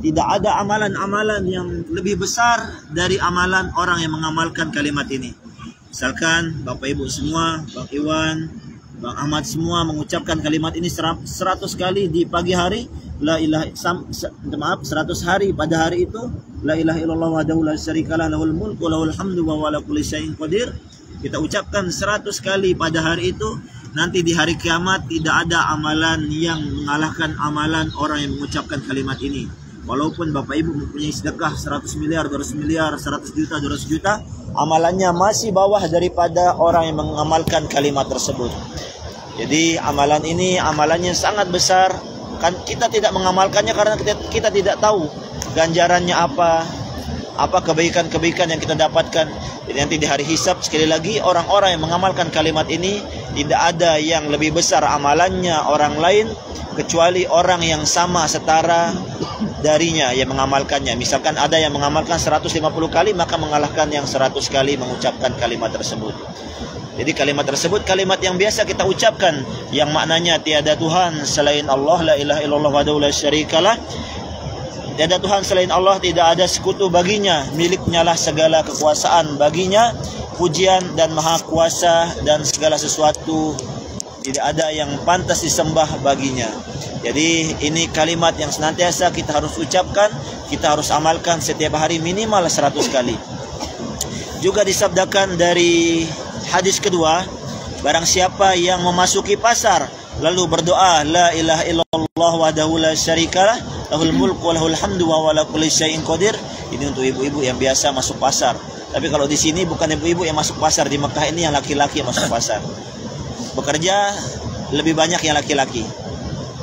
tidak ada amalan-amalan yang lebih besar dari amalan orang yang mengamalkan kalimat ini. Misalkan Bapak Ibu semua, Bang Iwan, Bang Ahmad semua mengucapkan kalimat ini 100 kali di pagi hari, la ilaha 100 hari pada hari itu, la ilaha illallah wahdahu la syarikalah lahul mulku lahul hamdu wa huwa ala kulli syai'in qadir. Kita ucapkan 100 kali pada hari itu, nanti di hari kiamat tidak ada amalan yang mengalahkan amalan orang yang mengucapkan kalimat ini. Walaupun Bapak Ibu mempunyai sedekah 100 miliar, 200 miliar, 100 juta, 200 juta, amalannya masih bawah daripada orang yang mengamalkan kalimat tersebut. Jadi amalan ini amalannya sangat besar. Kan kita tidak mengamalkannya karena kita tidak tahu ganjarannya apa kebaikan-kebaikan yang kita dapatkan. Jadi nanti di hari hisab, sekali lagi, orang-orang yang mengamalkan kalimat ini tidak ada yang lebih besar amalannya orang lain kecuali orang yang sama setara darinya yang mengamalkannya. Misalkan ada yang mengamalkan 150 kali, maka mengalahkan yang 100 kali mengucapkan kalimat tersebut. Jadi kalimat tersebut kalimat yang biasa kita ucapkan, yang maknanya tiada Tuhan selain Allah, la ilaha illallah wahdahu la syarikalah. Tiada Tuhan selain Allah, tidak ada sekutu baginya, miliknya lah segala kekuasaan baginya, pujian dan maha kuasa dan segala sesuatu tidak ada yang pantas disembah baginya. Jadi ini kalimat yang senantiasa kita harus ucapkan, kita harus amalkan setiap hari minimal 100 kali. Juga disabdakan dari hadis kedua, barang siapa yang memasuki pasar lalu berdoa la ilaha illallah wahdahu la syarikalah lahul mulku wa lahul hamdu wa huwa ala kulli syai'in qadir. Ini untuk ibu-ibu yang biasa masuk pasar. Tapi kalau di sini bukan ibu-ibu yang masuk pasar, di Mekah ini yang laki-laki yang masuk pasar. Bekerja lebih banyak yang laki-laki.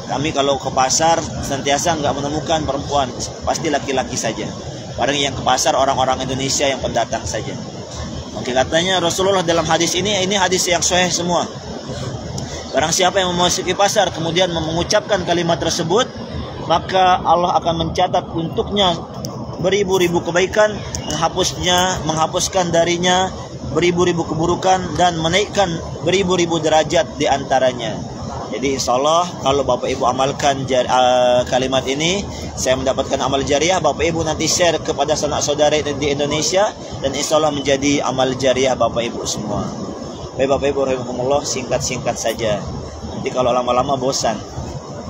Kami kalau ke pasar senantiasa nggak menemukan perempuan, pasti laki-laki saja. Barang yang ke pasar orang-orang Indonesia yang pendatang saja. Oke, katanya Rasulullah dalam hadis ini hadis yang sahih semua. Barang siapa yang memasuki pasar kemudian mengucapkan kalimat tersebut, maka Allah akan mencatat untuknya beribu-ribu kebaikan, menghapuskan darinya beribu-ribu keburukan dan menaikkan beribu-ribu derajat di antaranya. Jadi insya Allah kalau Bapak Ibu amalkan kalimat ini, saya mendapatkan amal jariah. Bapak Ibu nanti share kepada sanak saudara di Indonesia, dan insya Allah menjadi amal jariah Bapak Ibu semua. Baik Bapak Ibu rahimakumullah, singkat-singkat saja. Nanti kalau lama-lama bosan,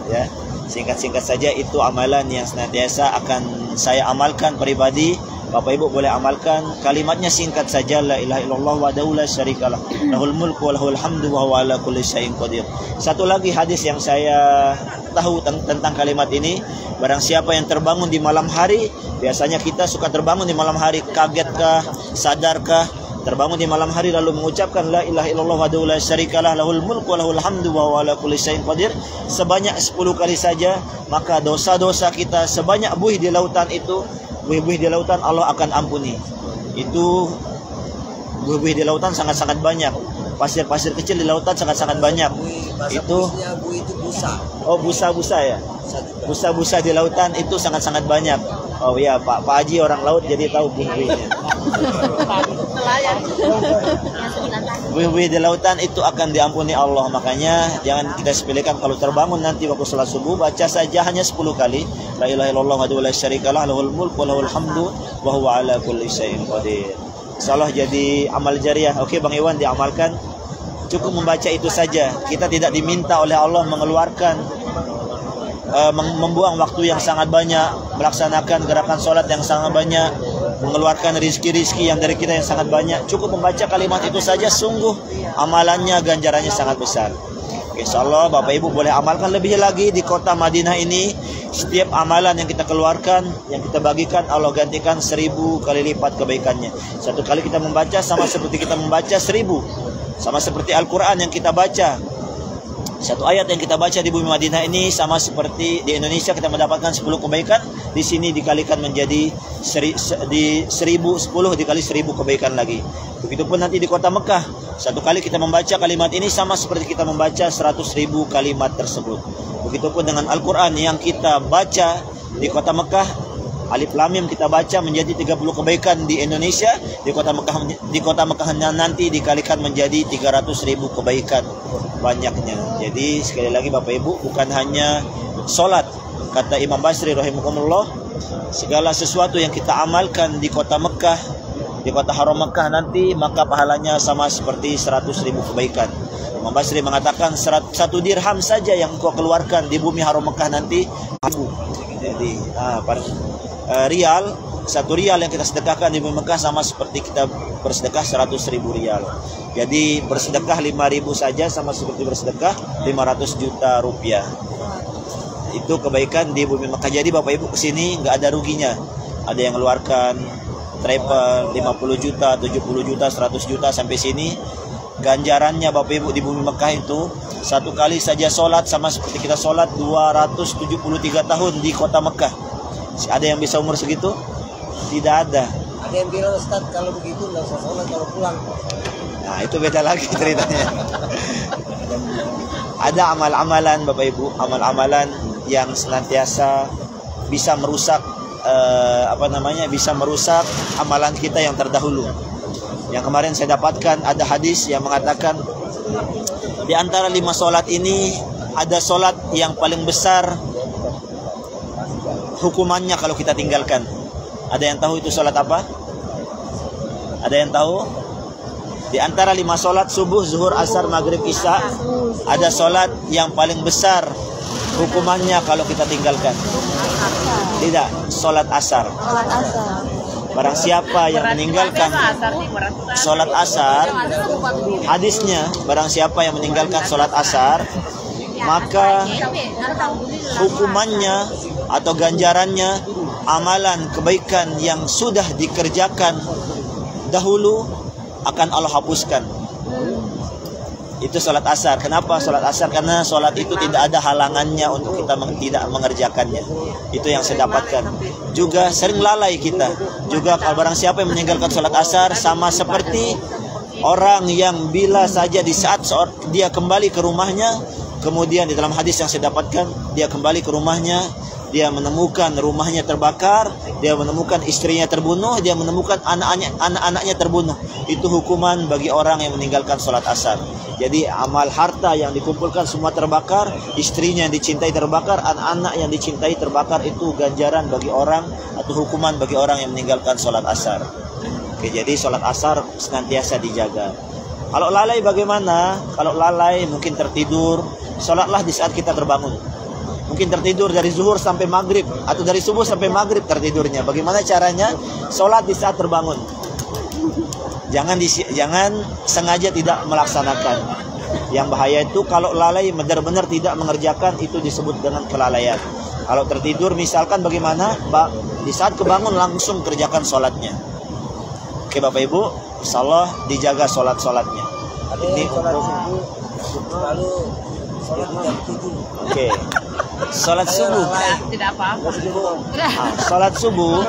ya. Singkat-singkat saja, itu amalan yang senantiasa akan saya amalkan pribadi. Bapak Ibu boleh amalkan, kalimatnya singkat saja, la ilaha illallah wahdahu la syarikalah lahul mulku wa lahul hamdu wa huwa ala kulli syai'in qadir. Satu lagi hadis yang saya tahu tentang kalimat ini, barang siapa yang terbangun di malam hari, biasanya kita suka terbangun di malam hari, kagetkah, sadarkah, terbangun di malam hari lalu mengucapkan la ilaha illallah wahdahu la syarikalah lahul mulku wa lahul hamdu wa huwa ala kulli syai'in qadir sebanyak 10 kali saja, maka dosa-dosa kita sebanyak buih di lautan itu, buih-buih di lautan Allah akan ampuni. Itu buih-buih di lautan sangat-sangat banyak. Pasir-pasir kecil di lautan sangat-sangat banyak. Itu busa. Oh, busa-busa ya. Busa-busa di lautan itu sangat-sangat banyak. Oh iya, Pak Haji orang laut jadi tahu buih-buihnya. Buih-buih di lautan itu akan diampuni Allah. Makanya jangan kita sepelekan. Kalau terbangun nanti waktu salat subuh, baca saja hanya 10 kali la ilaha illallah wahdahu la syarikalah lahul mulku wa lahul hamdu wa huwa ala kulli syai'in qadir. Insyaallah jadi amal jariah. Oke Bang Iwan, diamalkan. Cukup membaca itu saja. Kita tidak diminta oleh Allah mengeluarkan membuang waktu yang sangat banyak, melaksanakan gerakan sholat yang sangat banyak, mengeluarkan rizki-rizki yang dari kita yang sangat banyak. Cukup membaca kalimat itu saja, sungguh amalannya, ganjarannya sangat besar. Insyaallah Bapak Ibu boleh amalkan lebih lagi di kota Madinah ini. Setiap amalan yang kita keluarkan, yang kita bagikan, Allah gantikan 1000 kali lipat kebaikannya. Satu kali kita membaca sama seperti kita membaca 1000. Sama seperti Al-Quran yang kita baca, satu ayat yang kita baca di bumi Madinah ini sama seperti di Indonesia kita mendapatkan 10 kebaikan. Di sini dikalikan menjadi 1010 dikali 1000 kebaikan lagi. Begitupun nanti di kota Mekah, satu kali kita membaca kalimat ini sama seperti kita membaca 100.000 kalimat tersebut. Begitupun dengan Al-Quran yang kita baca di kota Mekah, Alif Lam Mim kita baca menjadi 30 kebaikan di Indonesia. Di kota Mekah nanti dikalikan menjadi 300.000 kebaikan banyaknya. Jadi sekali lagi Bapak Ibu, bukan hanya sholat, Kata Imam Basri rahimahumullah, segala sesuatu yang kita amalkan di kota Mekah, di kota Haram Mekah nanti, maka pahalanya sama seperti 100.000 kebaikan. Imam Basri mengatakan 1 dirham saja yang kau keluarkan di bumi Haram Mekah nanti, jadi rial, 1 rial yang kita sedekahkan di bumi Mekah sama seperti kita bersedekah 100.000 rial. Jadi bersedekah 5.000 saja sama seperti bersedekah 500 juta rupiah. Itu kebaikan di bumi Mekah. Jadi Bapak Ibu kesini nggak ada ruginya. Ada yang mengeluarkan travel 50 juta, 70 juta, 100 juta sampai sini. Ganjarannya Bapak Ibu di bumi Mekah itu 1 kali saja sholat sama seperti kita sholat 273 tahun di kota Mekah. Ada yang bisa umur segitu? Tidak ada. Ada yang bilang, Ustaz, kalau begitu nggak usah sholat kalau pulang. Nah itu beda lagi ceritanya. Ada amal-amalan Bapak Ibu, amal-amalan yang senantiasa bisa merusak bisa merusak amalan kita yang terdahulu. Yang kemarin saya dapatkan ada hadis yang mengatakan di antara 5 sholat ini ada sholat yang paling besar hukumannya kalau kita tinggalkan. Ada yang tahu itu sholat apa? Ada yang tahu? Di antara 5 sholat subuh, zuhur, asar, maghrib, isya, ada sholat yang paling besar hukumannya kalau kita tinggalkan. Tidak, sholat asar. Barang siapa yang meninggalkan sholat asar, hadisnya, barang siapa yang meninggalkan sholat asar, maka hukumannya atau ganjarannya amalan kebaikan yang sudah dikerjakan dahulu akan Allah hapuskan. Itu sholat asar. Kenapa sholat asar? Karena sholat itu tidak ada halangannya untuk kita tidak mengerjakannya. Itu yang saya dapatkan. Juga sering lalai kita. Juga kalau barang siapa yang meninggalkan sholat asar, sama seperti orang yang bila saja di saat dia kembali ke rumahnya, kemudian di dalam hadis yang saya dapatkan, dia kembali ke rumahnya, dia menemukan rumahnya terbakar, dia menemukan istrinya terbunuh, dia menemukan anak-anaknya terbunuh. Itu hukuman bagi orang yang meninggalkan sholat asar. Jadi amal harta yang dikumpulkan semua terbakar, istrinya yang dicintai terbakar, anak-anak yang dicintai terbakar, itu ganjaran bagi orang atau hukuman bagi orang yang meninggalkan sholat asar. Oke, jadi sholat asar senantiasa dijaga. Kalau lalai bagaimana? Kalau lalai mungkin tertidur, sholatlah di saat kita terbangun. Mungkin tertidur dari zuhur sampai maghrib, atau dari subuh sampai maghrib tertidurnya. Bagaimana caranya? Sholat di saat terbangun. Jangan sengaja tidak melaksanakan. Yang bahaya itu kalau lalai benar-benar tidak mengerjakan, itu disebut dengan kelalaian. Kalau tertidur misalkan bagaimana? Di saat kebangun langsung kerjakan sholatnya. Oke Bapak Ibu, insyaallah dijaga sholat-sholatnya. Ini untuk lalu sholat jam 7. Oke. Sholat subuh. Tidak apa-apa. Sholat subuh.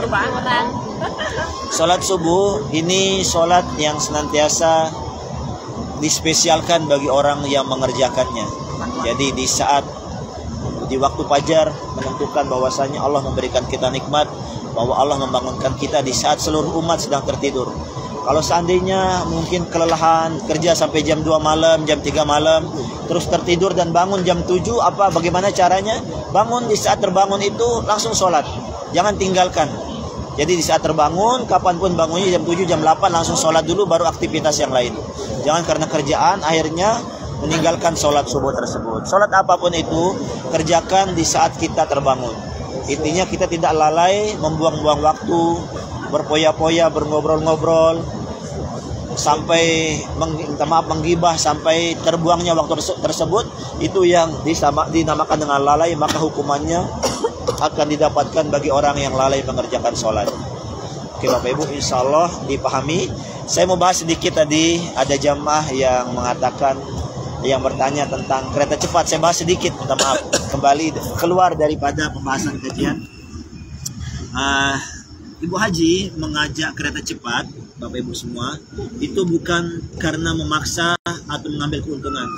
Sholat subuh ini sholat yang senantiasa dispesialkan bagi orang yang mengerjakannya. Jadi di waktu fajar menentukan bahwasanya Allah memberikan kita nikmat, bahwa Allah membangunkan kita di saat seluruh umat sedang tertidur. Kalau seandainya mungkin kelelahan kerja sampai jam 2 malam, jam 3 malam, terus tertidur dan bangun jam 7, bagaimana caranya? Bangun di saat terbangun itu langsung sholat. Jangan tinggalkan. Jadi di saat terbangun, kapanpun bangunnya jam 7, jam 8 langsung sholat dulu baru aktivitas yang lain. Jangan karena kerjaan akhirnya meninggalkan sholat subuh tersebut. Sholat apapun itu, kerjakan di saat kita terbangun. Intinya kita tidak lalai, membuang-buang waktu, berpoya-poya, berngobrol-ngobrol, sampai menggibah sampai terbuangnya waktu tersebut. Itu yang dinamakan dengan lalai, maka hukumannya akan didapatkan bagi orang yang lalai mengerjakan sholat. Oke Bapak Ibu, insya Allah dipahami. Saya mau bahas sedikit tadi, ada jamaah yang mengatakan, yang bertanya tentang kereta cepat. Saya bahas sedikit, minta maaf, kembali keluar daripada pembahasan kajian. Ibu Haji mengajak kereta cepat, Bapak Ibu semua, itu bukan karena memaksa atau mengambil keuntungan.